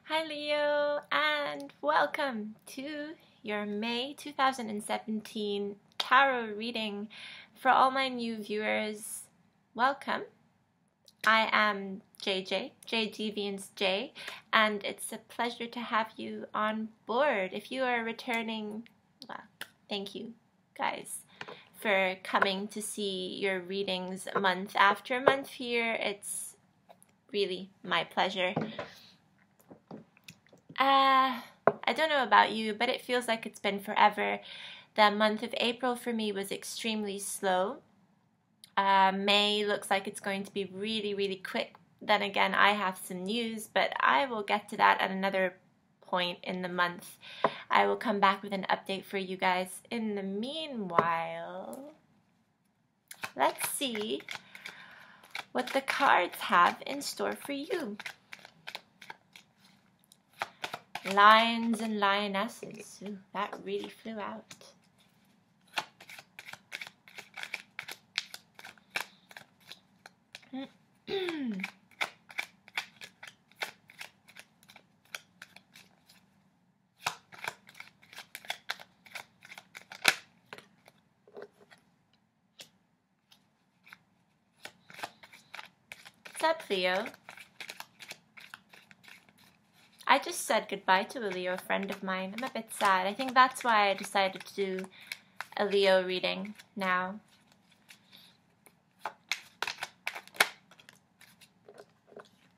Hi Leo, and welcome to your May 2017 tarot reading. For all my new viewers, welcome. I am JDevianceJ, and it's a pleasure to have you on board. If you are returning, well, thank you guys for coming to see your readings month after month here. It's really my pleasure. I don't know about you, but it feels like it's been forever. The month of April for me was extremely slow. May looks like it's going to be really quick. Then again, I have some news, but I will get to that at another point in the month. I will come back with an update for you guys. In the meanwhile, let's see what the cards have in store for you. Lions and lionesses. Ooh, that really flew out. What's up, Leo? I just said goodbye to a Leo friend of mine. I'm a bit sad. I think that's why I decided to do a Leo reading now.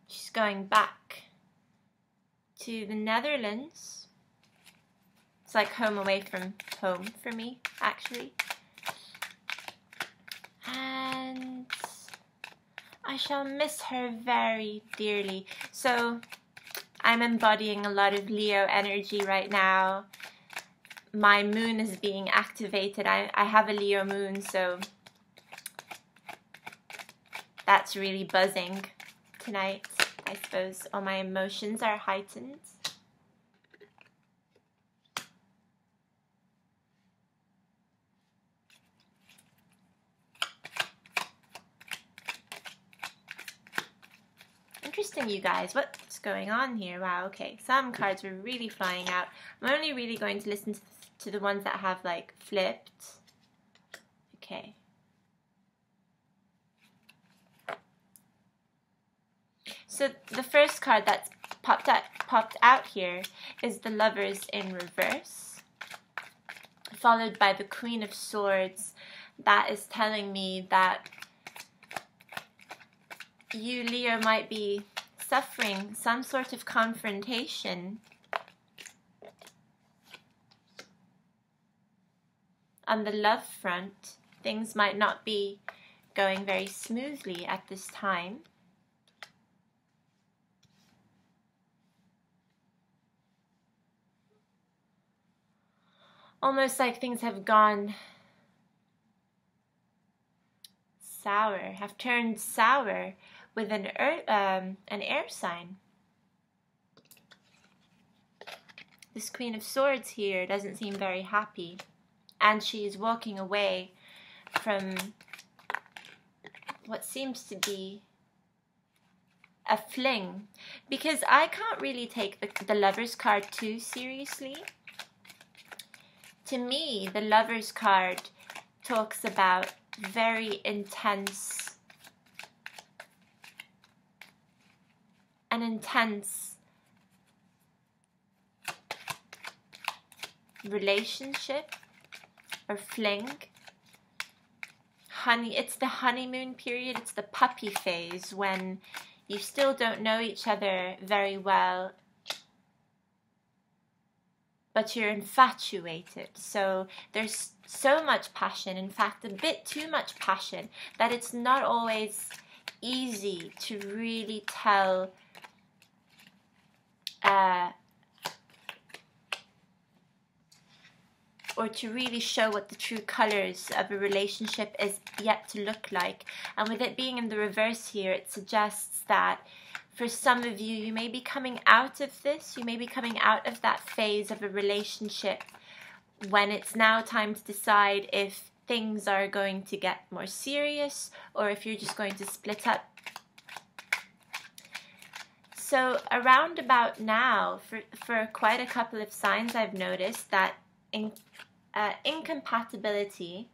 She's going back to the Netherlands. It's like home away from home for me, actually. And I shall miss her very dearly. So I'm embodying a lot of Leo energy right now. My moon is being activated. I have a Leo moon, so that's really buzzing tonight. I suppose all my emotions are heightened. Interesting, you guys. What's going on here? Wow, okay. Some cards were really flying out. I'm only really going to listen to the ones that have, like, flipped. Okay. So the first card that's popped out here is the Lovers in reverse, followed by the Queen of Swords. That is telling me that you, Leo, might be suffering some sort of confrontation on the love front. Things might not be going very smoothly at this time. Almost like things have gone sour, have turned sour with an air sign. This Queen of Swords here doesn't seem very happy, and she's walking away from what seems to be a fling, because I can't really take the Lovers card too seriously. To me, the Lovers card talks about very intense relationship or fling. It's the honeymoon period, it's the puppy phase when you still don't know each other very well, but you're infatuated. So there's so much passion, in fact a bit too much passion, that it's not always easy to really tell or to really show what the true colors of a relationship is yet to look like. And with it being in the reverse here, it suggests that for some of you, you may be coming out of this, you may be coming out of that phase of a relationship when it's now time to decide if things are going to get more serious or if you're just going to split up. So around about now, for quite a couple of signs, I've noticed that incompatibility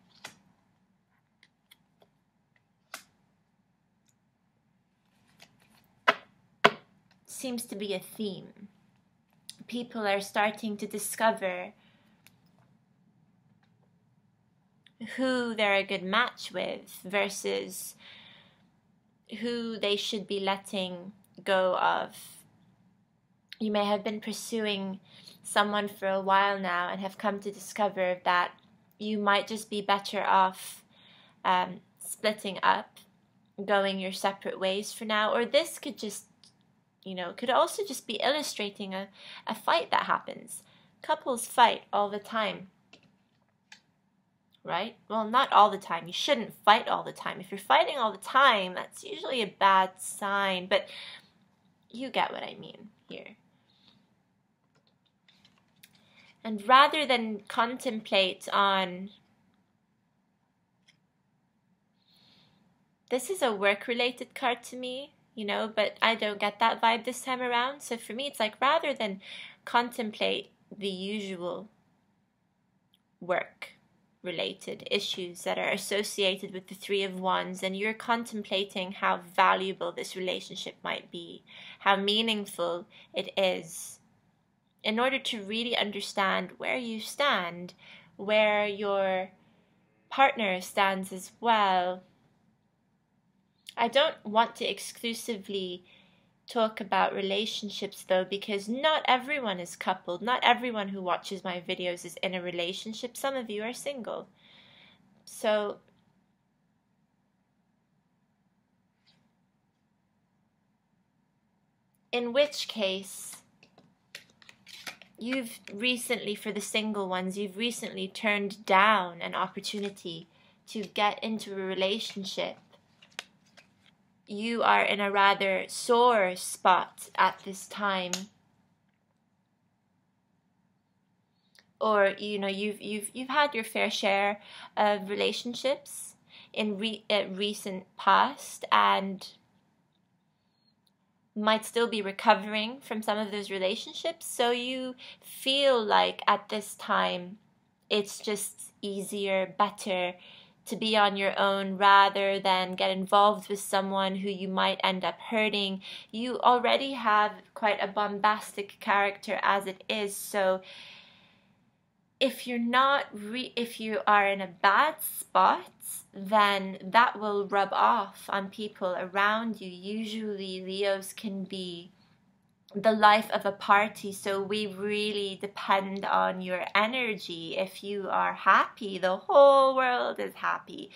seems to be a theme. People are starting to discover who they're a good match with versus who they should be letting go of. You may have been pursuing someone for a while now and have come to discover that you might just be better off splitting up, going your separate ways for now. Or this could just, could also just be illustrating a fight that happens. Couples fight all the time, right? Well, not all the time. You shouldn't fight all the time. If you're fighting all the time, that's usually a bad sign, but you get what I mean here. And rather than contemplate on, this is a work-related card to me, but I don't get that vibe this time around. So for me, it's like rather than contemplate the usual work-related issues that are associated with the Three of Wands, and you're contemplating how valuable this relationship might be, how meaningful it is, in order to really understand where you stand, where your partner stands as well. I don't want to exclusively talk about relationships though, because not everyone is coupled. Not everyone who watches my videos is in a relationship. Some of you are single. So in which case, you've recently, for the single ones, you've recently turned down an opportunity to get into a relationship. You are in a rather sore spot at this time. Or, you've had your fair share of relationships in recent past, and might still be recovering from some of those relationships. So you feel like at this time it's just easier, better to be on your own rather than get involved with someone who you might end up hurting. You already have quite a bombastic character as it is, so if if you are in a bad spot, then that will rub off on people around you. Usually Leos can be the life of a party, so we really depend on your energy. If you are happy, the whole world is happy.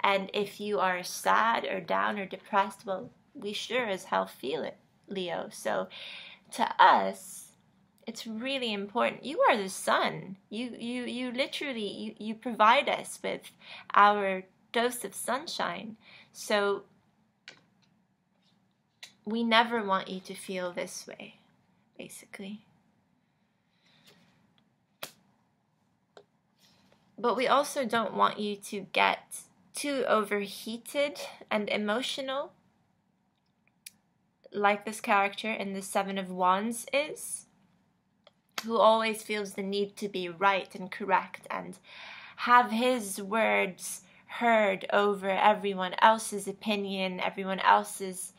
And if you are sad or down or depressed, well, we sure as hell feel it, Leo. So to us, it's really important. You are the sun. You literally, you provide us with our dose of sunshine. So we never want you to feel this way, basically. But we also don't want you to get too overheated and emotional, like this character in the Seven of Wands is, who always feels the need to be right and correct and have his words heard over everyone else's opinion, everyone else's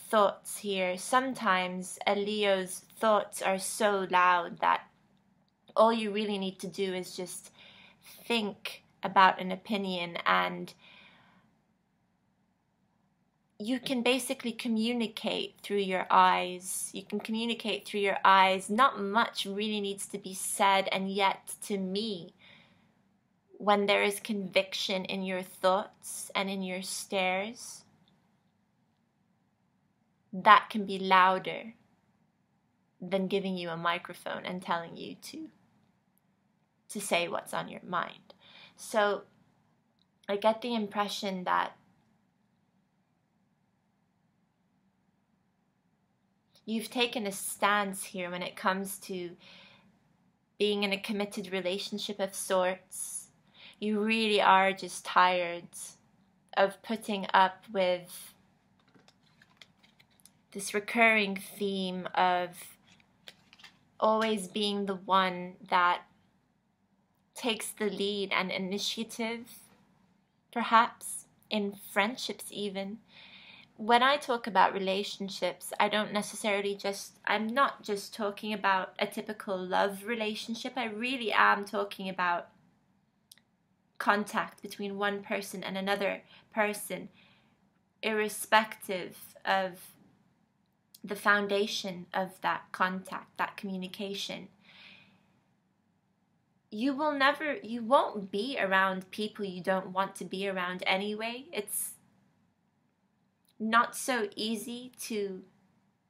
thoughts here. Sometimes a Leo's thoughts are so loud that all you really need to do is just think about an opinion, and you can basically communicate through your eyes. You can communicate through your eyes. Not much really needs to be said, and yet to me, when there is conviction in your thoughts and in your stares, that can be louder than giving you a microphone and telling you to say what's on your mind. So I get the impression that you've taken a stance here when it comes to being in a committed relationship of sorts. You really are just tired of putting up with this recurring theme of always being the one that takes the lead and initiative, perhaps in friendships even. When I talk about relationships, I'm not just talking about a typical love relationship. I really am talking about contact between one person and another person, irrespective of the foundation of that contact, that communication. You won't be around people you don't want to be around anyway. It's not so easy to,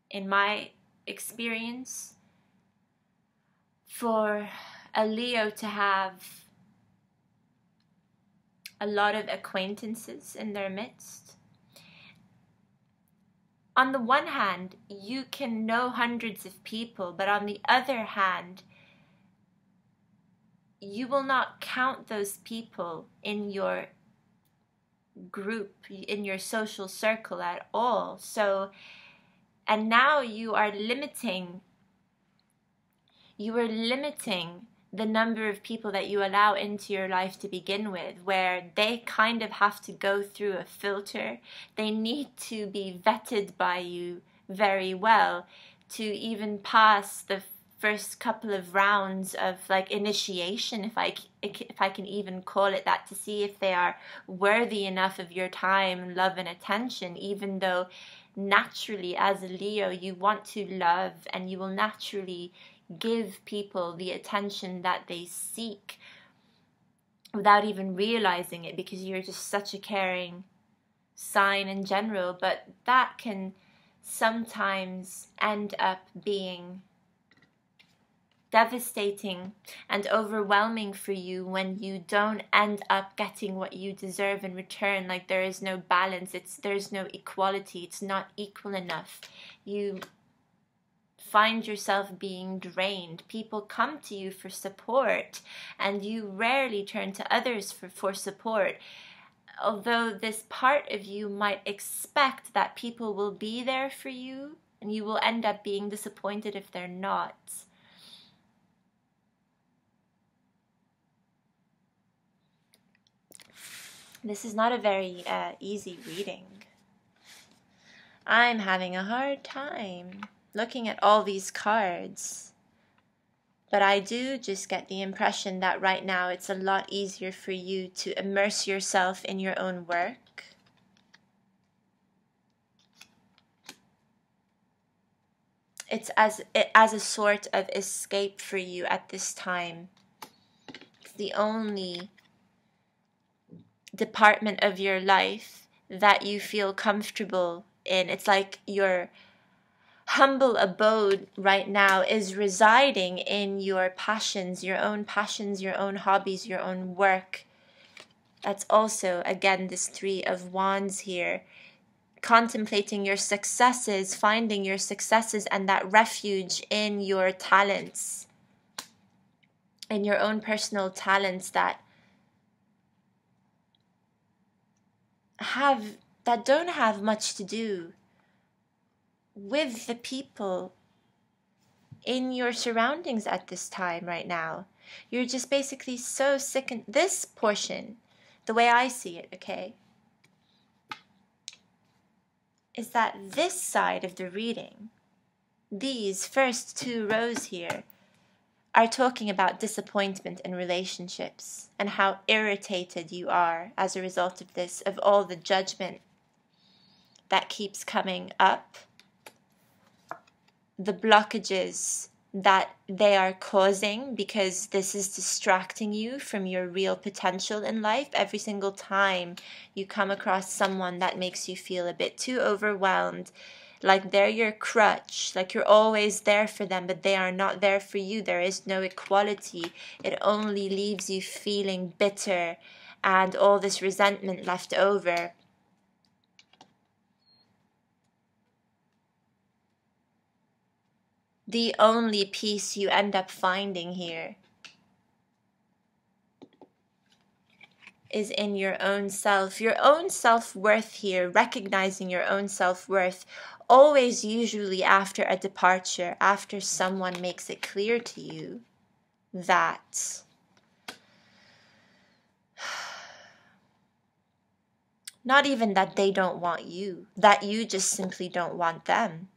in my experience, for a Leo to have a lot of acquaintances in their midst. On the one hand, you can know hundreds of people, but on the other hand, you will not count those people in your group, in your social circle at all. So, and now you are limiting the number of people that you allow into your life to begin with, where they kind of have to go through a filter. They need to be vetted by you very well to even pass the first couple of rounds of like initiation, if I can even call it that, to see if they are worthy enough of your time, love, and attention, even though naturally as a Leo you want to love and you will naturally give people the attention that they seek without even realizing it, because you're just such a caring sign in general. But that can sometimes end up being devastating and overwhelming for you when you don't end up getting what you deserve in return. Like, there is no balance, there's no equality, it's not equal enough. You find yourself being drained. People come to you for support and you rarely turn to others for support, although this part of you might expect that people will be there for you, and you will end up being disappointed if they're not. This is not a very easy reading. I'm having a hard time looking at all these cards. But I do just get the impression that right now it's a lot easier for you to immerse yourself in your own work. It's as a sort of escape for you at this time. It's the only department of your life that you feel comfortable in. It's like your humble abode right now is residing in your passions, your own hobbies, your own work. That's also, again, this Three of Wands here. Contemplating your successes, finding your successes and that refuge in your talents, in your own personal talents that don't have much to do with the people in your surroundings at this time right now. You're just basically so sick. And this portion, the way I see it, okay, is that this side of the reading, these first two rows here, are talking about disappointment in relationships and how irritated you are as a result of this, of all the judgment that keeps coming up, the blockages that they are causing, because this is distracting you from your real potential in life. Every single time you come across someone that makes you feel a bit too overwhelmed, like they're your crutch, like you're always there for them, but they are not there for you. There is no equality. It only leaves you feeling bitter and all this resentment left over. The only peace you end up finding here is in your own self-worth here, recognizing your own self-worth, always usually after a departure, after someone makes it clear to you that not even that they don't want you, that you just simply don't want them,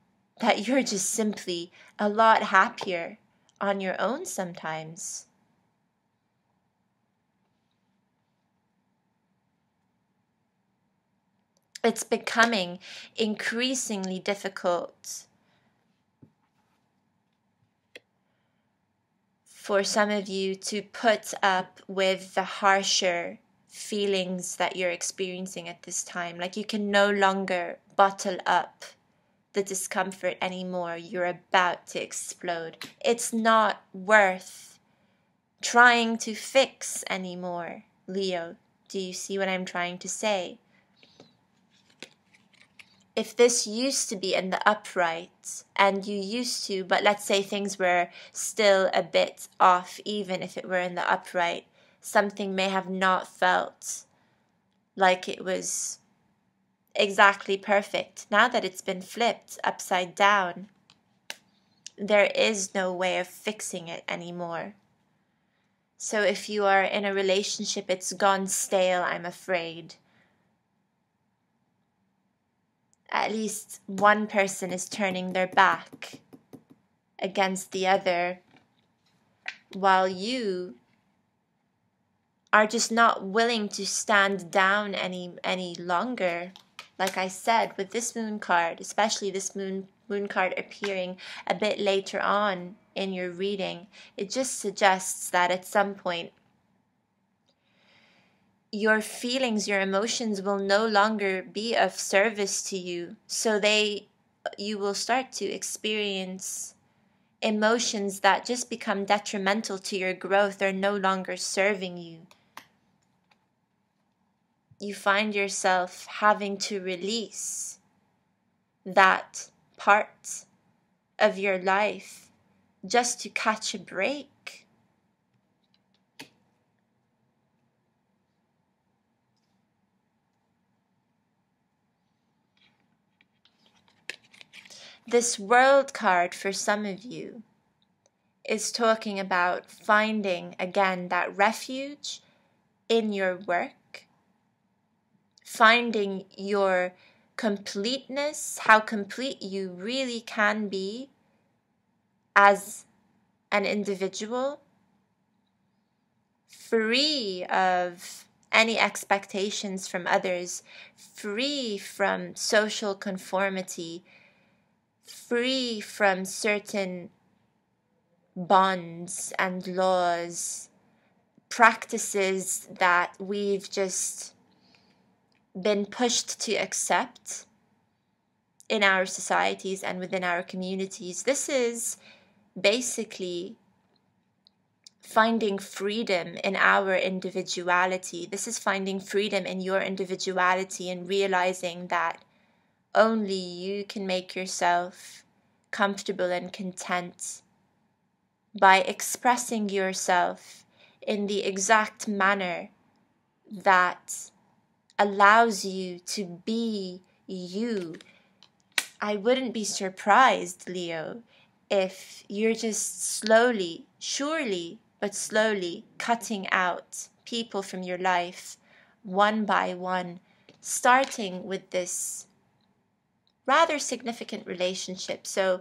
that you're just simply a lot happier on your own sometimes. It's becoming increasingly difficult for some of you to put up with the harsher feelings that you're experiencing at this time. Like you can no longer bottle up the discomfort anymore. You're about to explode. It's not worth trying to fix anymore, Leo. Do you see what I'm trying to say? If this used to be in the upright and you used to, but let's say things were still a bit off, even if it were in the upright, something may have not felt like it was exactly perfect. Now that it's been flipped upside down, there is no way of fixing it anymore. So if you are in a relationship, it's gone stale, I'm afraid. At least one person is turning their back against the other, while you are just not willing to stand down any longer. Like I said, with this moon card, especially this moon card appearing a bit later on in your reading, it just suggests that at some point your feelings, your emotions will no longer be of service to you. So you will start to experience emotions that just become detrimental to your growth, are no longer serving you. You find yourself having to release that part of your life just to catch a break. This World card for some of you is talking about finding, again, that refuge in your work, finding your completeness, how complete you really can be as an individual, free of any expectations from others, free from social conformity, free from certain bonds and laws, practices that we've just been pushed to accept in our societies and within our communities. This is basically finding freedom in our individuality. This is finding freedom in your individuality and realizing that only you can make yourself comfortable and content by expressing yourself in the exact manner that allows you to be you. I wouldn't be surprised, Leo, if you're just slowly, surely, but slowly cutting out people from your life one by one, starting with this rather significant relationship. So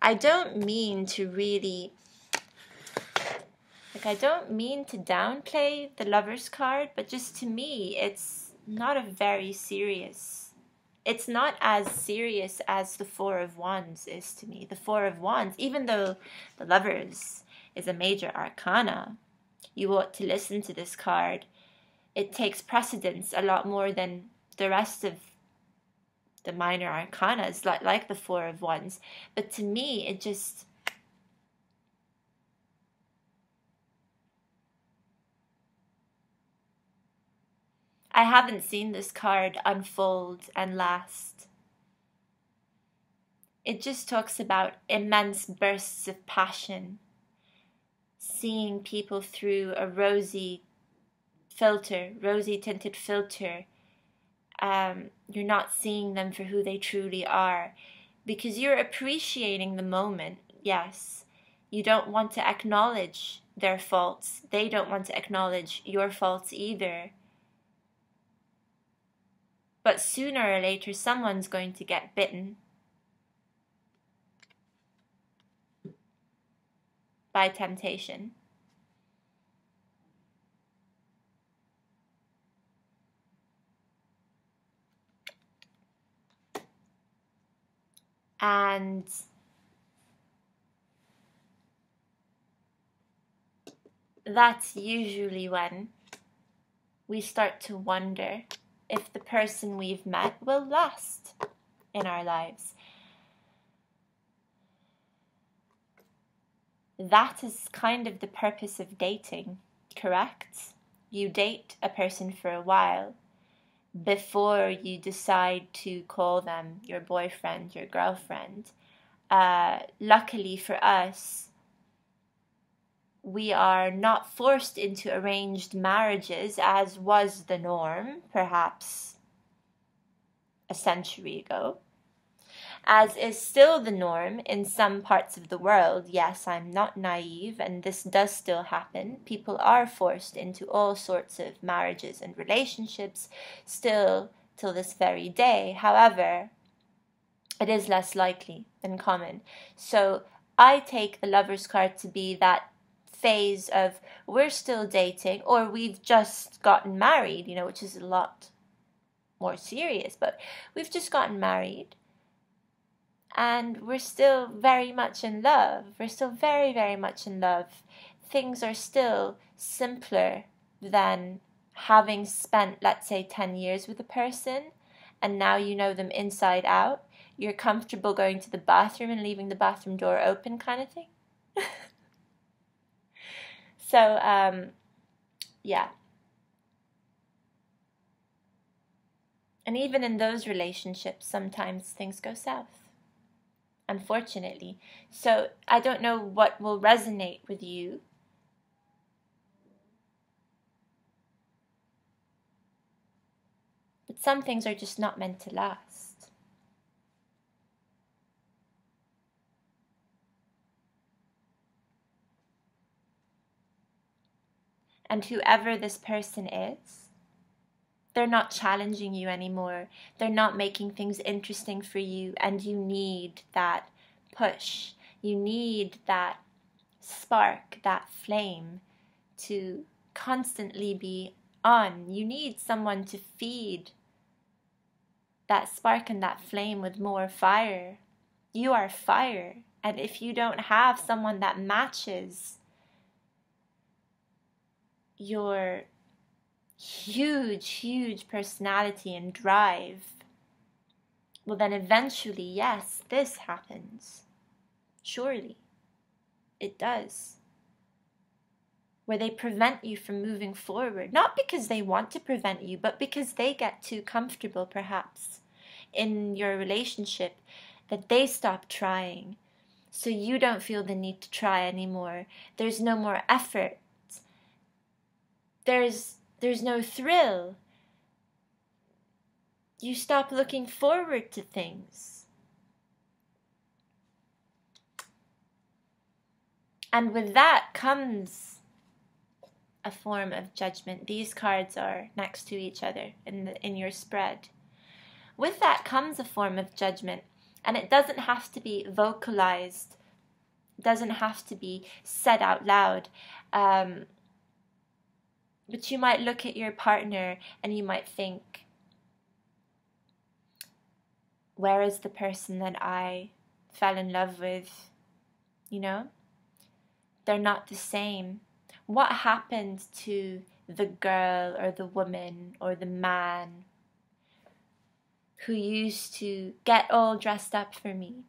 I don't mean to really, I don't mean to downplay the Lover's card, but just to me, it's not a very serious, it's not as serious as the Four of Wands is to me. The Four of Wands, even though the Lovers is a major arcana, you ought to listen to this card. It takes precedence a lot more than the rest of the minor arcanas, like the Four of Wands. But to me, it just, I haven't seen this card unfold and last. It just talks about immense bursts of passion, seeing people through a rosy filter, rosy tinted filter. You're not seeing them for who they truly are, because you're appreciating the moment. Yes, you don't want to acknowledge their faults. They don't want to acknowledge your faults either. But sooner or later, someone's going to get bitten by temptation. And that's usually when we start to wonder if the person we've met will last in our lives. That is kind of the purpose of dating, correct? You date a person for a while before you decide to call them your boyfriend, your girlfriend. Luckily for us, we are not forced into arranged marriages, as was the norm, perhaps a century ago, as is still the norm in some parts of the world. Yes, I'm not naive, and this does still happen. People are forced into all sorts of marriages and relationships still till this very day. However, it is less likely than common. So I take the Lover's card to be that phase of we're still dating, or we've just gotten married, which is a lot more serious, but we've just gotten married and we're still very much in love. We're still very, very much in love. Things are still simpler than having spent, let's say, 10 years with a person and now you know them inside out. You're comfortable going to the bathroom and leaving the bathroom door open, kind of thing. So, yeah. And even in those relationships, sometimes things go south, unfortunately. So I don't know what will resonate with you. But some things are just not meant to last. And whoever this person is, they're not challenging you anymore. They're not making things interesting for you. And you need that push. You need that spark, that flame to constantly be on. You need someone to feed that spark and that flame with more fire. You are fire. And if you don't have someone that matches your huge personality and drive, well then eventually, yes, this happens. Surely it does. Where they prevent you from moving forward, not because they want to prevent you, but because they get too comfortable perhaps in your relationship that they stop trying. So you don't feel the need to try anymore. There's no more effort. There's no thrill. You stop looking forward to things. And with that comes a form of judgment. These cards are next to each other in your spread. With that comes a form of judgment, and it doesn't have to be vocalized. It doesn't have to be said out loud. But you might look at your partner and you might think, where is the person that I fell in love with? They're not the same. What happened to the girl or the woman or the man who used to get all dressed up for me?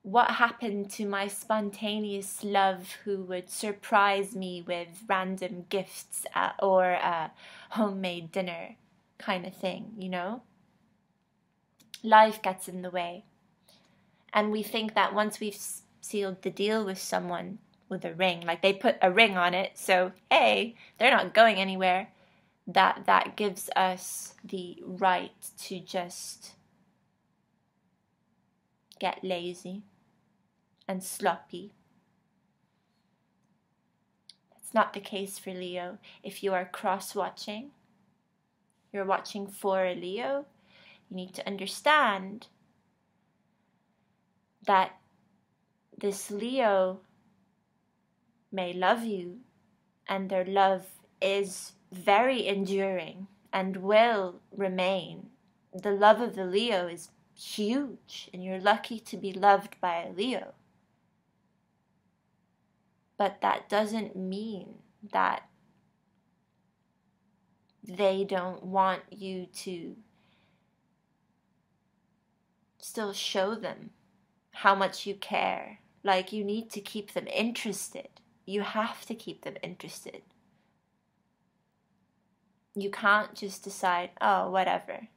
What happened to my spontaneous love who would surprise me with random gifts or a homemade dinner kind of thing, Life gets in the way. And we think that once we've sealed the deal with someone, with a ring. Like, they put a ring on it, so hey, they're not going anywhere. That gives us the right to just get lazy and sloppy. That's not the case for Leo. If you are cross-watching, you're watching for a Leo, you need to understand that this Leo may love you, and their love is very enduring and will remain. The love of the Leo is huge, and you're lucky to be loved by a Leo. But that doesn't mean that they don't want you to still show them how much you care. Like, you need to keep them interested. You have to keep them interested. You can't just decide, oh, whatever.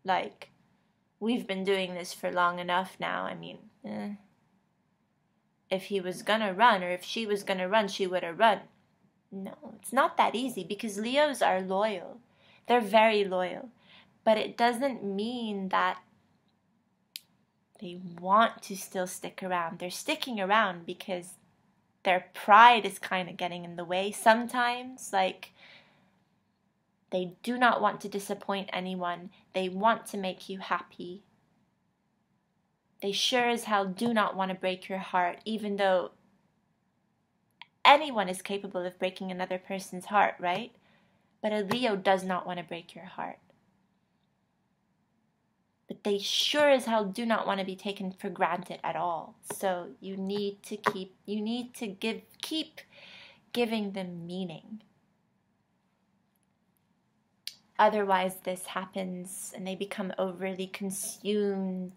Like, we've been doing this for long enough now. I mean, if he was gonna run, or if she was gonna run, she would have run. No, it's not that easy, because Leos are loyal. They're very loyal. But it doesn't mean that they want to still stick around. They're sticking around because their pride is kind of getting in the way sometimes. Like, they do not want to disappoint anyone. They want to make you happy. They sure as hell do not want to break your heart, even though anyone is capable of breaking another person's heart, right? But a Leo does not want to break your heart. But they sure as hell do not want to be taken for granted at all. So you need to keep giving them meaning. Otherwise, this happens and they become overly consumed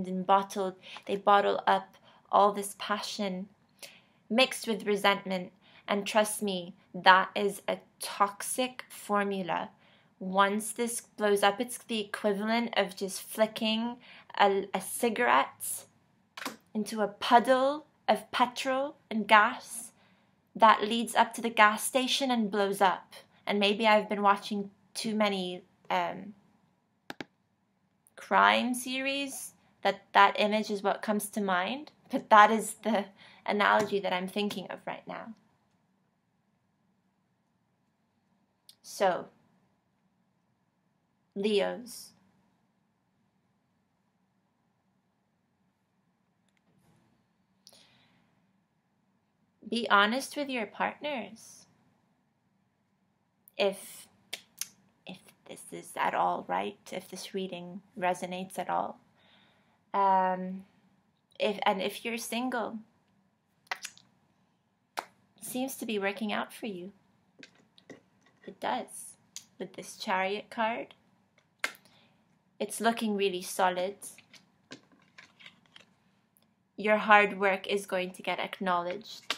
and bottled. They bottle up all this passion mixed with resentment. And trust me, that is a toxic formula. Once this blows up, it's the equivalent of just flicking a cigarette into a puddle of petrol and gas that leads up to the gas station and blows up. And maybe I've been watching too many crime series that image is what comes to mind. But that is the analogy that I'm thinking of right now. So, Leos, be honest with your partners. If this is at all right, if this reading resonates at all, if you're single, it seems to be working out for you. It does. With this Chariot card, it's looking really solid. Your hard work is going to get acknowledged.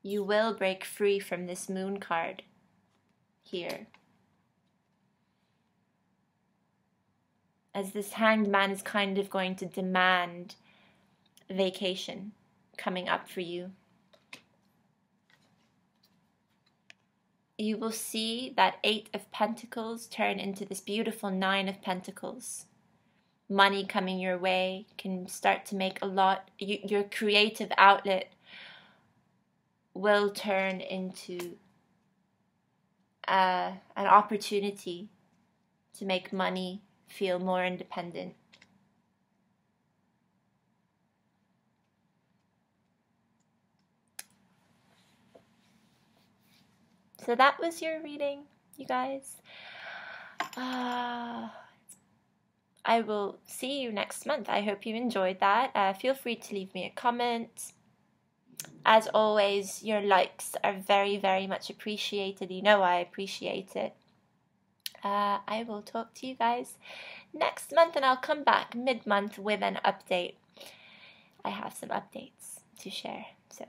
You will break free from this Moon card here. As this Hanged Man is kind of going to demand vacation coming up for you. You will see that 8 of Pentacles turn into this beautiful 9 of Pentacles. Money coming your way can start to make a lot. Your creative outlet will turn into an opportunity to make money feel more independent. So that was your reading, you guys. I will see you next month. I hope you enjoyed that. Feel free to leave me a comment. As always, your likes are very, very much appreciated. You know I appreciate it. I will talk to you guys next month, and I'll come back mid-month with an update. I have some updates to share, so